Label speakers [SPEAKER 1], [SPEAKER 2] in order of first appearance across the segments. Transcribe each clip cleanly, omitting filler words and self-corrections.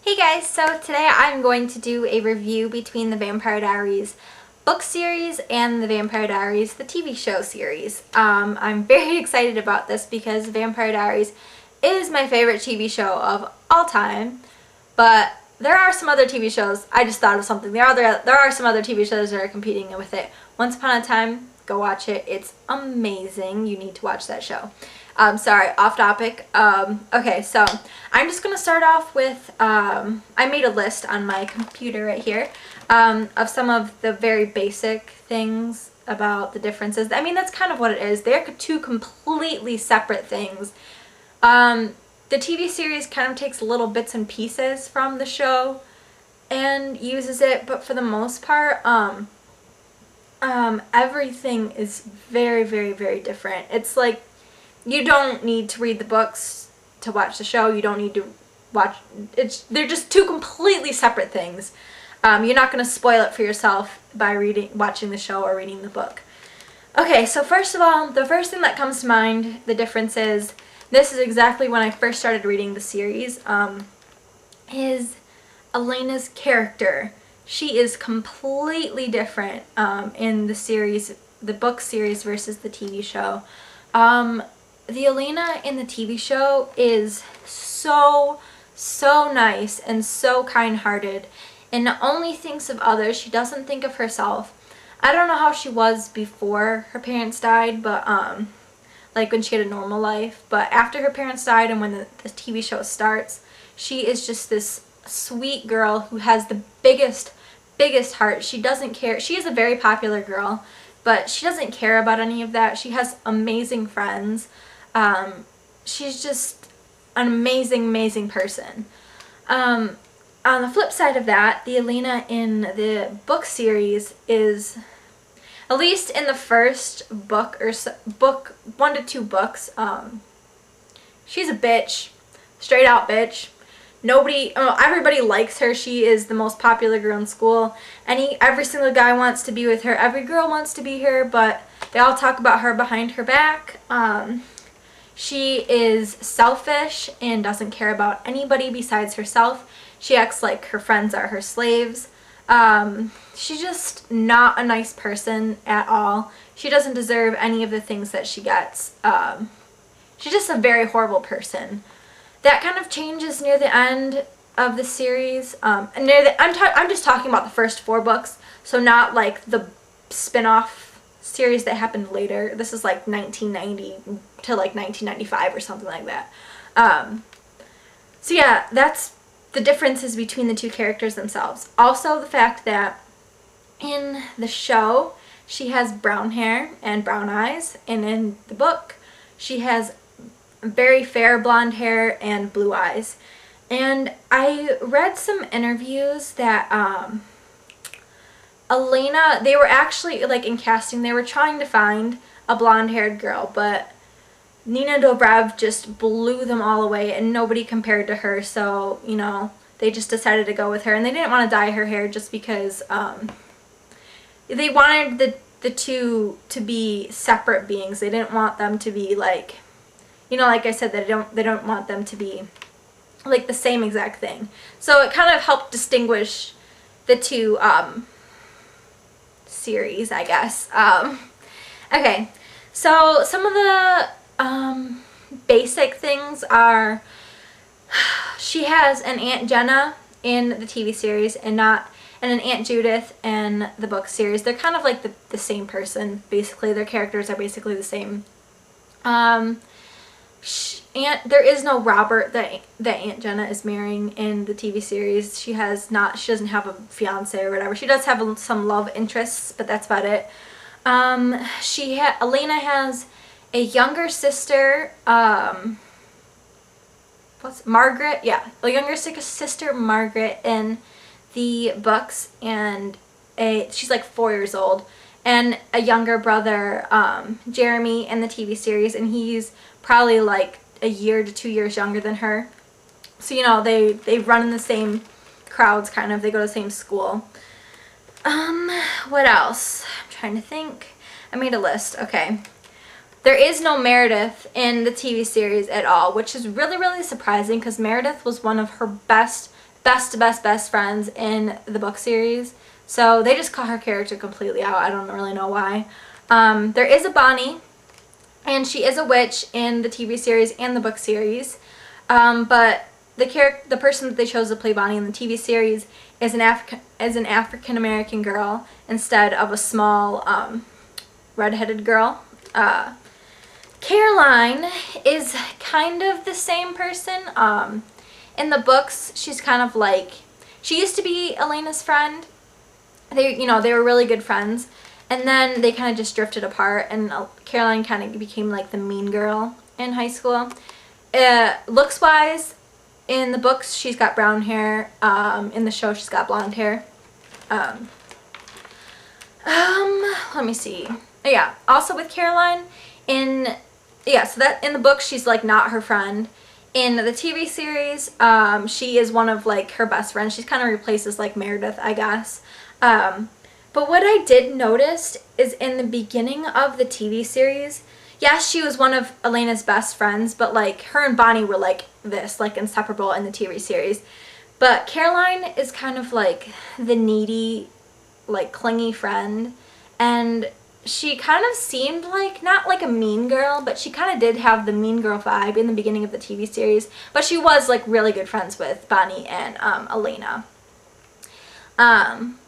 [SPEAKER 1] Hey guys, so today I'm going to do a review between the Vampire Diaries book series and the Vampire Diaries the TV show series. I'm very excited about this because Vampire Diaries is my favorite TV show of all time, but there are some other TV shows. I just thought of something. There are some other TV shows that are competing with it. Once Upon a Time, go watch it. It's amazing. You need to watch that show. Sorry, off topic. Okay, so I'm just going to start off with, I made a list on my computer right here of some of the very basic things about the differences. I mean, that's kind of what it is. They're two completely separate things. The TV series kind of takes little bits and pieces from the show and uses it, but for the most part, everything is very, very, very different. It's like, you don't need to read the books to watch the show. You don't need to watch they're just two completely separate things. You're not going to spoil it for yourself by watching the show or reading the book. Okay, so first of all, the first thing that comes to mind, the difference is, this is exactly when I first started reading the series, is Elena's character. She is completely different in the series, the book series versus the TV show. The Elena in the TV show is so nice and so kind-hearted and only thinks of others. She doesn't think of herself. I don't know how she was before her parents died, but like when she had a normal life, but after her parents died and when the TV show starts, she is just this sweet girl who has the biggest heart. She doesn't care. She is a very popular girl, but she doesn't care about any of that. She has amazing friends. She's just an amazing person. On the flip side of that, the Elena in the book series is, at least in the first book, or book 1 to 2 books, she's a bitch, straight out bitch. Everybody likes her. She is the most popular girl in school. Every single guy wants to be with her. Every girl wants to be her, but they all talk about her behind her back. She is selfish and doesn't care about anybody besides herself. She acts like her friends are her slaves. She's just not a nice person at all. She doesn't deserve any of the things that she gets. She's just a very horrible person. That kind of changes near the end of the series. I'm just talking about the first 4 books, so not like the spin-off series that happened later. This is like 1990 to like 1995 or something like that. So yeah, that's the differences between the two characters themselves. Also the fact that in the show she has brown hair and brown eyes, and in the book she has very fair blonde hair and blue eyes. And I read some interviews that Elena, they were actually, like in casting, they were trying to find a blonde-haired girl, but Nina Dobrev just blew them all away and nobody compared to her, so, you know, they just decided to go with her. And they didn't want to dye her hair just because they wanted the two to be separate beings. They didn't want them to be like, you know, like I said, they don't want them to be like the same exact thing. So it kind of helped distinguish the two series, I guess. Okay, so some of the basic things are, she has an Aunt Jenna in the TV series and an Aunt Judith in the book series. They're kind of like the same person, basically. Their characters are basically the same. There is no Robert that Aunt Jenna is marrying in the TV series. She doesn't have a fiance or whatever. She does have some love interests, but that's about it. Elena has a younger sister, Margaret? Yeah, a younger sister, Margaret, in the books, and she's like 4 years old, and a younger brother, Jeremy, in the TV series, and he's probably like a year to 2 years younger than her. So, you know, they run in the same crowds, kind of. They go to the same school. What else? I'm trying to think. I made a list. Okay. There is no Meredith in the TV series at all, which is really surprising because Meredith was one of her best best friends in the book series. So they just cut her character completely out. I don't really know why. There is a Bonnie, and she is a witch in the TV series and the book series. But the person that they chose to play Bonnie in the TV series is an African American girl instead of a small redheaded girl. Caroline is kind of the same person. In the books, she's kind of like, she used to be Elena's friend. They were really good friends, and then they kind of just drifted apart, and Caroline kind of became like the mean girl in high school. Looks wise, in the books she's got brown hair. In the show she's got blonde hair. Let me see. Yeah, also with Caroline, so that in the book she's like not her friend. In the TV series, she is one of like her best friends. She kind of replaces like Meredith, I guess. But what I did notice is in the beginning of the TV series, yes, she was one of Elena's best friends, but like her and Bonnie were like this, like inseparable in the TV series. But Caroline is kind of like the needy, like clingy friend, and she kind of seemed like, not like a mean girl, but she kind of did have the mean girl vibe in the beginning of the TV series. But she was like really good friends with Bonnie and Elena.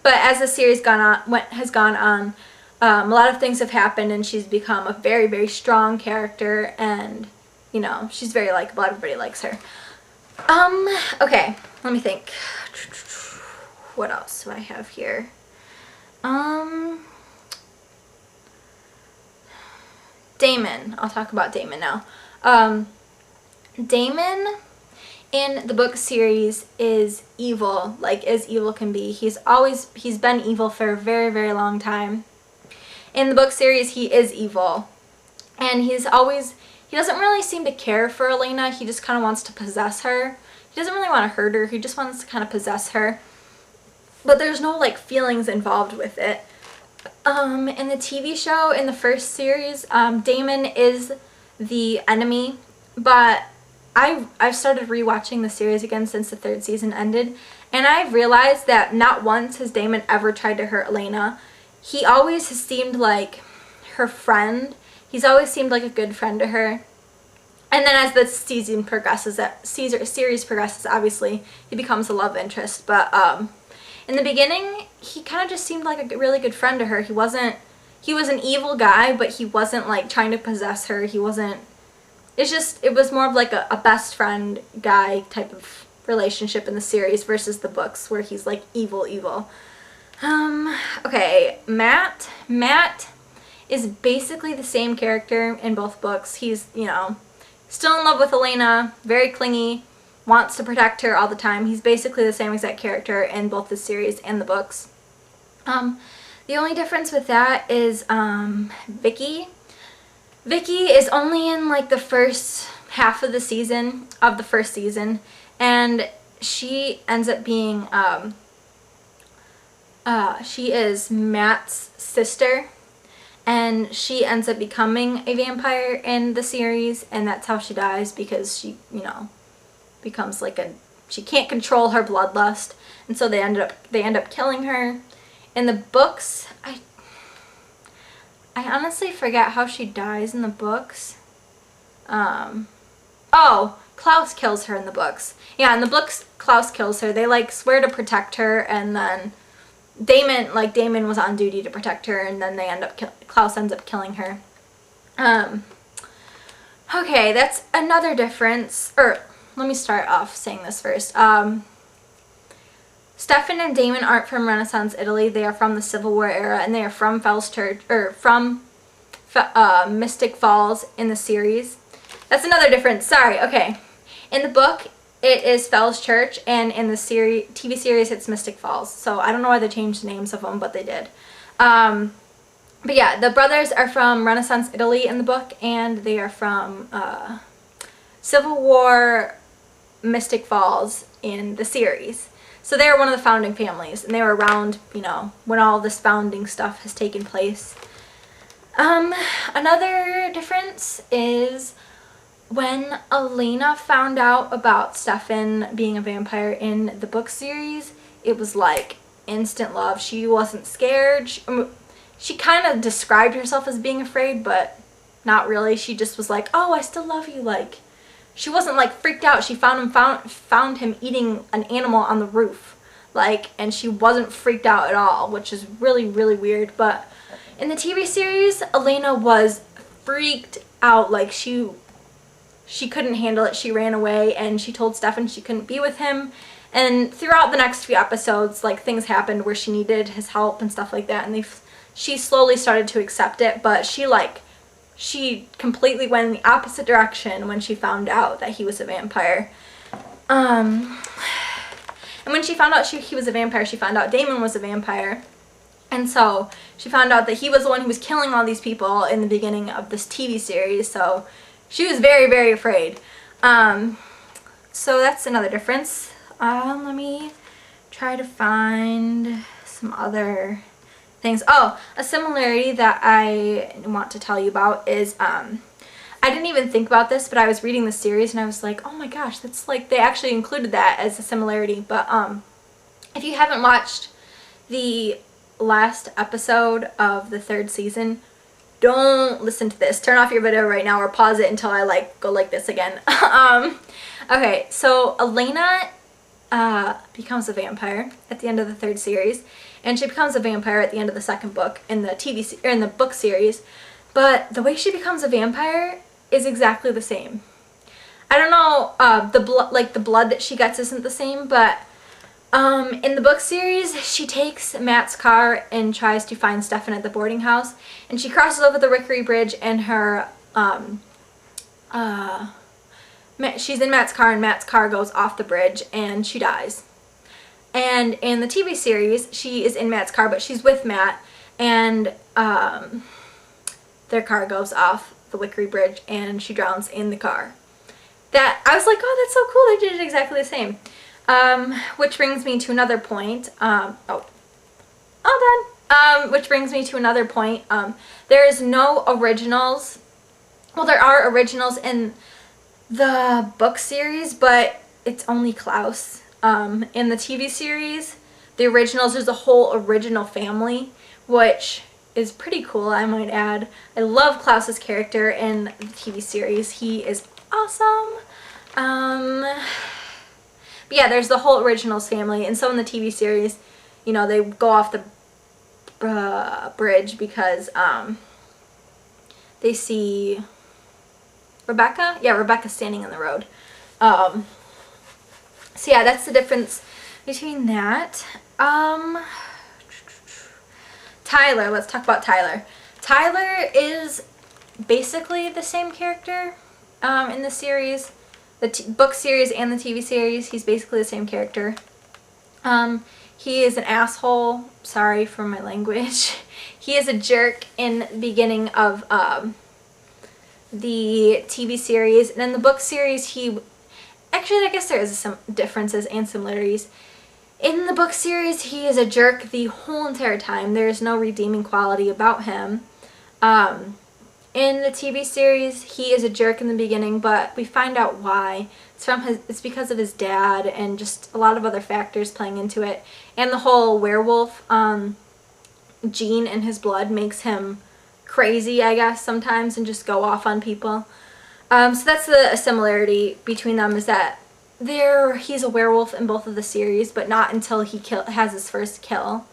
[SPEAKER 1] But as the series has gone on, a lot of things have happened, and she's become a very, very strong character, and she's very likable. Everybody likes her. Okay, let me think. What else do I have here? Damon. I'll talk about Damon now. Damon in the book series is evil, like as evil can be. He's been evil for a very, very long time. In the book series, he is evil. And he doesn't really seem to care for Elena. He just kind of wants to possess her. He doesn't really want to hurt her. He just wants to kind of possess her. But there's no like feelings involved with it. In the TV show, in the first series, Damon is the enemy, but I've started rewatching the series again since the 3rd season ended, and I've realized that not once has Damon ever tried to hurt Elena. He always has seemed like her friend. He's always seemed like a good friend to her. And then as the series progresses, obviously, he becomes a love interest. But in the beginning, he kind of just seemed like a really good friend to her. He was an evil guy, but he wasn't like trying to possess her. It was more of like a best friend guy type of relationship in the series versus the books where he's like evil. Okay, Matt is basically the same character in both books. He's, still in love with Elena, very clingy, wants to protect her all the time. He's basically the same exact character in both the series and the books. The only difference with that is Vicky. Vicky is only in like the first half of the first season, and she ends up being she is Matt's sister, and she ends up becoming a vampire in the series, and that's how she dies, because she becomes like she can't control her bloodlust, and so they end up killing her. In the books, I honestly forget how she dies in the books. Klaus kills her in the books. Yeah, in the books, Klaus kills her. They like swear to protect her, and then Damon was on duty to protect her, and then Klaus ends up killing her. Okay, that's another difference. Let me start off saying this first. Stefan and Damon aren't from Renaissance Italy. They are from the Civil War era, and they are from Mystic Falls in the series. That's another difference. Sorry. Okay. In the book, it is Fells Church, and in the TV series, it's Mystic Falls. So I don't know why they changed the names of them, but they did. But yeah, the brothers are from Renaissance Italy in the book, and they are from Civil War Mystic Falls in the series. So they are one of the founding families, and they were around, when all this founding stuff has taken place. Another difference is when Elena found out about Stefan being a vampire in the book series, it was like instant love. She wasn't scared. She kind of described herself as being afraid, but not really. She just was like, oh, I still love you. Like, she wasn't like freaked out. She found him eating an animal on the roof, like, and she wasn't freaked out at all, which is really, really weird. But in the TV series, Elena was freaked out. Like, she couldn't handle it. She ran away, and she told Stefan she couldn't be with him. And throughout the next few episodes, like, things happened where she needed his help and stuff like that, and she slowly started to accept it, but she completely went in the opposite direction when she found out that he was a vampire. And when she found out he was a vampire, she found out Damon was a vampire. And so she found out that he was the one who was killing all these people in the beginning of this TV series, so she was very, very afraid. So that's another difference. Let me try to find some other things. Oh, a similarity that I want to tell you about is, I didn't even think about this, but I was reading the series and I was like, oh my gosh, that's like, they actually included that as a similarity. But if you haven't watched the last episode of the 3rd season, don't listen to this. Turn off your video right now or pause it until I like go like this again. Okay, so Elena becomes a vampire at the end of the 3rd series, and she becomes a vampire at the end of the 2nd book in the book series. But the way she becomes a vampire is exactly the same. I don't know, the blood that she gets isn't the same, but in the book series, she takes Matt's car and tries to find Stefan at the boarding house, and she crosses over the Rickery Bridge, and she's in Matt's car, and Matt's car goes off the bridge, and she dies. And in the TV series, she is in Matt's car, but she's with Matt, and their car goes off the Rickery Bridge, and she drowns in the car. That, I was like, oh, that's so cool, they did it exactly the same. Which brings me to another point. Which brings me to another point. There is no originals. Well, there are originals in the book series, but it's only Klaus. In the TV series, the originals, there's a whole original family, which is pretty cool, I might add. I love Klaus's character in the TV series. He is awesome. But yeah, there's the whole originals family, and so in the TV series, you know, they go off the bridge because they see Rebecca? Yeah, Rebecca's standing in the road. So yeah, that's the difference between that. Tyler, let's talk about Tyler. Tyler is basically the same character in the series. The book series and the TV series, he's basically the same character. He is an asshole. Sorry for my language. He is a jerk in the beginning of the TV series. And in the book series, actually, I guess there is some differences and similarities. In the book series, he is a jerk the whole entire time. There is no redeeming quality about him. In the TV series, he is a jerk in the beginning, but we find out why. It's because of his dad and just a lot of other factors playing into it. And the whole werewolf gene in his blood makes him crazy, I guess, sometimes, and just go off on people. So that's the similarity between them, is that he's a werewolf in both of the series, but not until he has his first kill,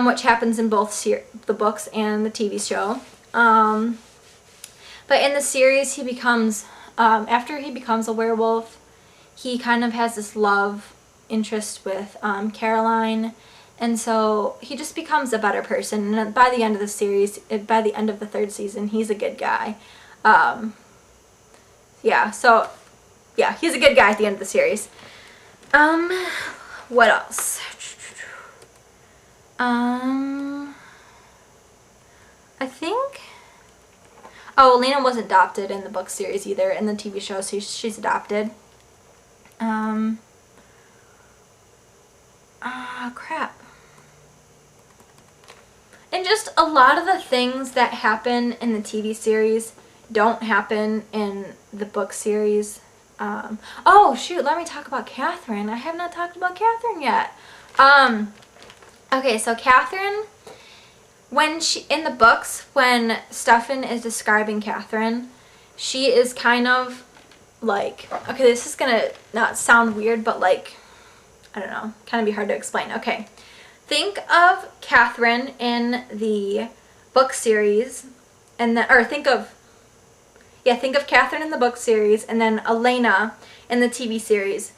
[SPEAKER 1] which happens in both the books and the TV show. But in the series, he becomes, after he becomes a werewolf, he kind of has this love interest with Caroline, and so he just becomes a better person. And by the end of the series, by the end of the 3rd season, he's a good guy. Yeah, so yeah, he's a good guy at the end of the series. What else? I think, oh, Elena wasn't adopted in the book series either. In the TV show, so she's adopted. Crap. And just a lot of the things that happen in the TV series don't happen in the book series. Oh shoot, let me talk about Katherine. I have not talked about Katherine yet. Okay, so Katherine, when she, in the books, when Stefan is describing Katherine, she is kind of like, okay, this is gonna not sound weird, but like, I don't know, kind of be hard to explain. Okay, think of Katherine in the book series, and then, or think of Katherine in the book series, and then Elena in the TV series.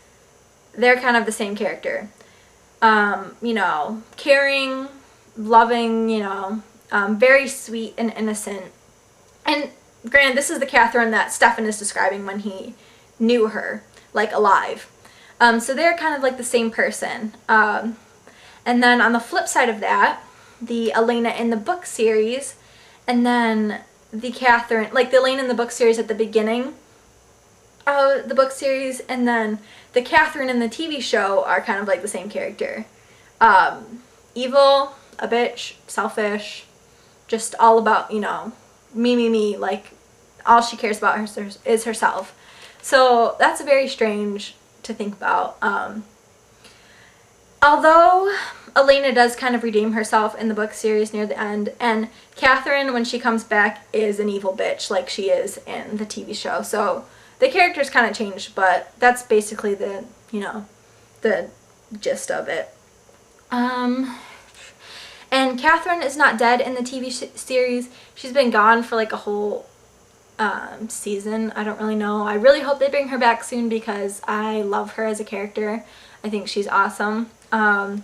[SPEAKER 1] They're kind of the same character. You know, caring, loving, you know, very sweet and innocent. And granted, this is the Katherine that Stefan is describing when he knew her, like, alive. So they're kind of like the same person. And then on the flip side of that, the Elena in the book series, and then the Katherine, like the Elena in the book series at the beginning of the book series, and then the Katherine in the TV show are kind of like the same character. Evil, a bitch, selfish, just all about, you know, me, like all she cares about is herself. So that's very strange to think about. Although Elena does kind of redeem herself in the book series near the end, and Katherine, when she comes back, is an evil bitch like she is in the TV show. So the characters kind of changed, but that's basically the, you know, the gist of it. And Katherine is not dead in the TV series. She's been gone for like a whole season. I don't really know. I really hope they bring her back soon because I love her as a character. I think she's awesome. And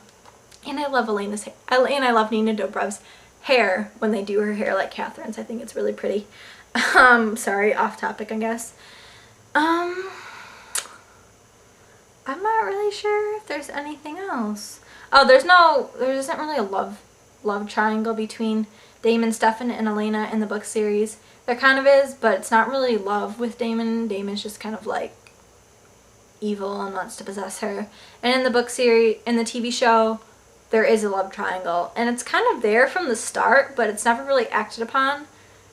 [SPEAKER 1] I love Elena's hair. And I love Nina Dobrev's hair when they do her hair like Katherine's. I think it's really pretty. Sorry, off topic, I guess. I'm not really sure if there's anything else. Oh, there isn't really a love triangle between Damon, Stefan, and Elena in the book series. There kind of is, but it's not really love with Damon. Damon's just kind of like evil and wants to possess her. And in the book series, in the TV show, there is a love triangle, and it's kind of there from the start, but it's never really acted upon.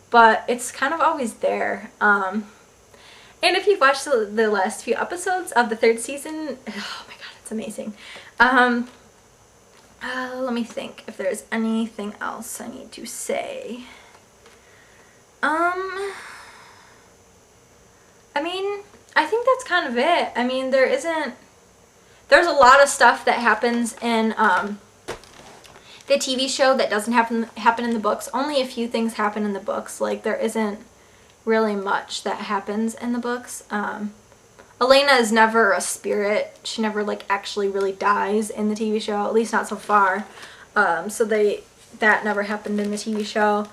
[SPEAKER 1] But it's kind of always there. And if you've watched the last few episodes of the 3rd season, oh my god, it's amazing. Let me think if there's anything else I need to say. I mean, I think that's kind of it. I mean, there's a lot of stuff that happens in the TV show that doesn't happen in the books. Only a few things happen in the books. Like, there isn't really much that happens in the books. Elena is never a spirit. She never like actually really dies in the TV show, at least not so far. So that never happened in the TV show.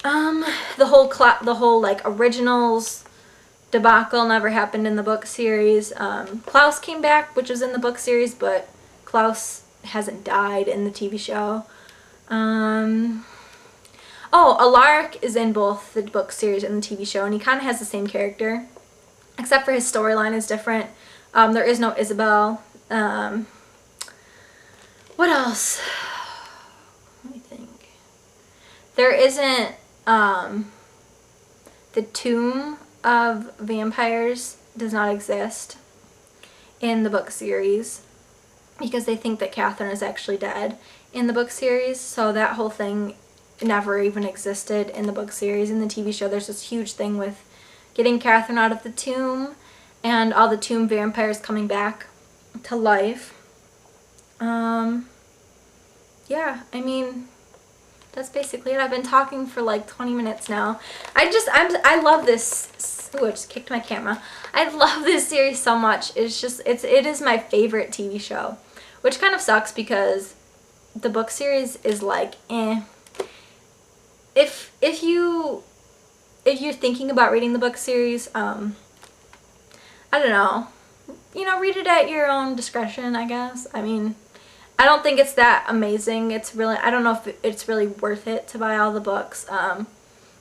[SPEAKER 1] The whole like originals debacle never happened in the book series. Klaus came back, which was in the book series, but Klaus hasn't died in the TV show. Oh, Alaric is in both the book series and the TV show, and he kind of has the same character, except for his storyline is different. There is no Isabel. What else? Let me think. There isn't the tomb of vampires does not exist in the book series because they think that Katherine is actually dead in the book series, so that whole thing never even existed in the book series. In the TV show, there's this huge thing with getting Katherine out of the tomb and all the tomb vampires coming back to life. Yeah, I mean, that's basically it. I've been talking for like 20 minutes now. I love this. Ooh, I just kicked my camera. I love this series so much. It is my favorite TV show, which kind of sucks because the book series is like, eh. If you're thinking about reading the book series, I don't know, you know, read it at your own discretion, I guess. I mean, I don't think it's that amazing. I don't know if it's really worth it to buy all the books.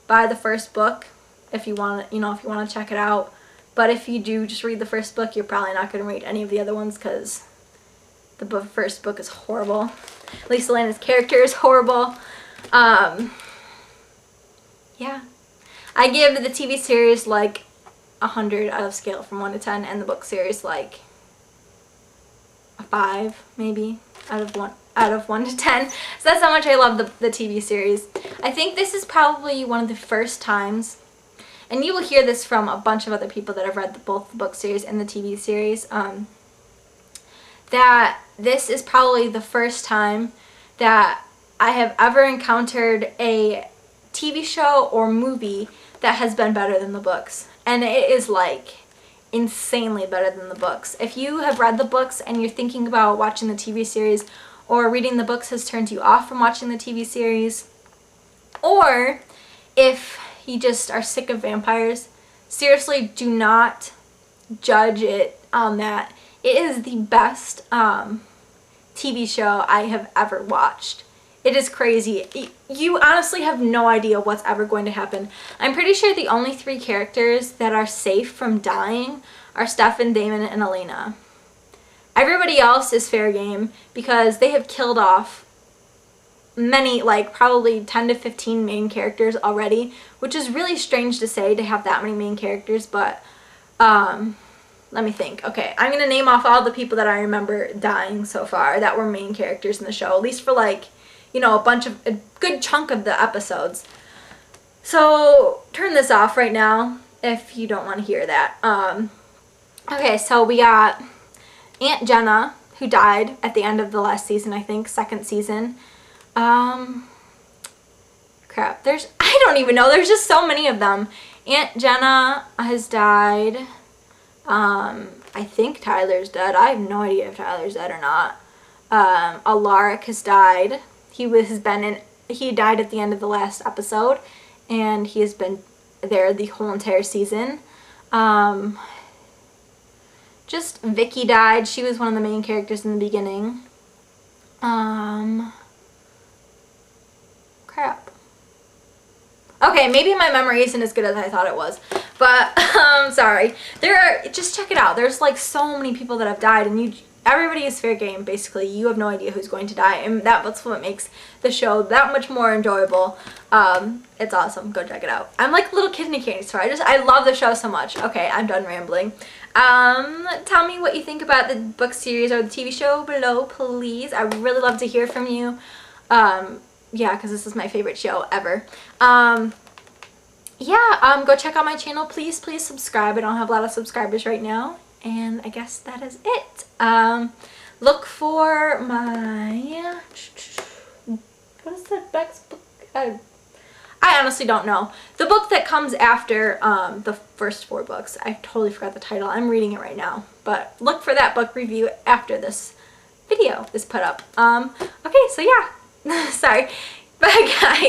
[SPEAKER 1] Buy the first book if you want to check it out. But if you do just read the first book, you're probably not going to read any of the other ones because the first book is horrible. At least Elena's character is horrible. Yeah. I give the TV series like 100 out of scale from 1 to 10, and the book series like a 5 maybe out of 1 to 10. So that's how much I love the TV series. I think this is probably one of the first times, and you will hear this from a bunch of other people that have read both the book series and the TV series, that this is probably the first time that I have ever encountered a TV show or movie that has been better than the books. And it is like insanely better than the books. If you have read the books and you're thinking about watching the TV series, or reading the books has turned you off from watching the TV series, or if you just are sick of vampires, seriously, do not judge it on that. It is the best TV show I have ever watched. It is crazy. You honestly have no idea what's ever going to happen. I'm pretty sure the only 3 characters that are safe from dying are Stefan, Damon, and Elena. Everybody else is fair game because they have killed off many, like probably 10 to 15 main characters already, which is really strange to say, to have that many main characters, but let me think. Okay, I'm going to name off all the people that I remember dying so far that were main characters in the show, at least for like, you know, a good chunk of the episodes. So turn this off right now if you don't want to hear that. Okay, so we got Aunt Jenna, who died at the end of the last season, I think, 2nd season. Crap, I don't even know, there's just so many of them. Aunt Jenna has died. I think Tyler's dead. I have no idea if Tyler's dead or not. Alaric has died. He died at the end of the last episode, and he has been there the whole entire season. Just Vicky died. She was one of the main characters in the beginning. Crap. Okay, maybe my memory isn't as good as I thought it was, but sorry. Just check it out. There's like so many people that have died, and everybody is fair game, basically. You have no idea who's going to die, and that's what makes the show that much more enjoyable. It's awesome. Go check it out. I'm like a little kid in a candy store. I love the show so much. Okay, I'm done rambling. Tell me what you think about the book series or the TV show below, please. I would really love to hear from you. Yeah, because this is my favorite show ever. Go check out my channel. Please subscribe. I don't have a lot of subscribers right now. And I guess that is it. Look for my... What is the next book? I honestly don't know. The book that comes after the first 4 books. I totally forgot the title. I'm reading it right now. But look for that book review after this video is put up. Okay, so yeah. Sorry. Bye, guys.